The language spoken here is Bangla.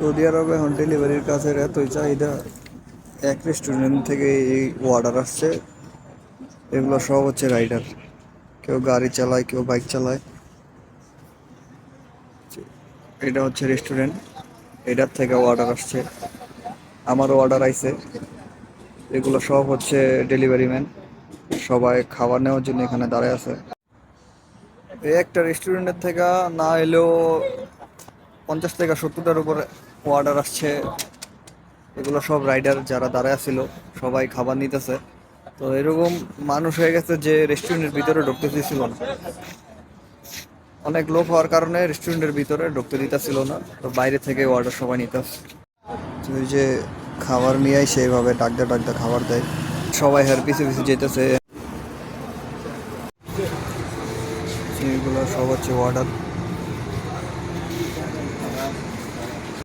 সৌদি আরবে হোম ডেলিভারির কাজের এতই চাহিদা, এক রেস্টুরেন্ট থেকে এই অর্ডার আসছে। এগুলো সব হচ্ছে রাইডার, কেউ গাড়ি চালায়, কেউ বাইক চালায়। এটা হচ্ছে রেস্টুরেন্ট, এটার থেকে অর্ডার আসছে, আমারও অর্ডার আইছে। এগুলো সব হচ্ছে ডেলিভারি ম্যান, সবাই খাবার নেওয়ার জন্য এখানে দাঁড়ায় আছে। এই একটা রেস্টুরেন্টের থেকে না এলেও 50 থেকে 70টার উপরে অর্ডার আসছে। এগুলো সব রাইডার যারা দাঁড়ায় আছিল, সবাই খাবার নিতেছে। তো এরকম মানুষ হয়ে গেছে যে রেস্টুরেন্টের ভিতরে ঢুকতে দিছিল না। অনেক লোক হওয়ার কারণে রেস্টুরেন্টের ভিতরে ঢুকতে দিতেছিল না, তো বাইরে থেকে অর্ডার সবাই নিতেছে। তো ওই যে খাবার নিয়ে সেইভাবে ডাকতে ডাকতে খাবার দেয়, সবাই হের পিছু পিছু যেতেছে। এগুলো সব হচ্ছে অর্ডার।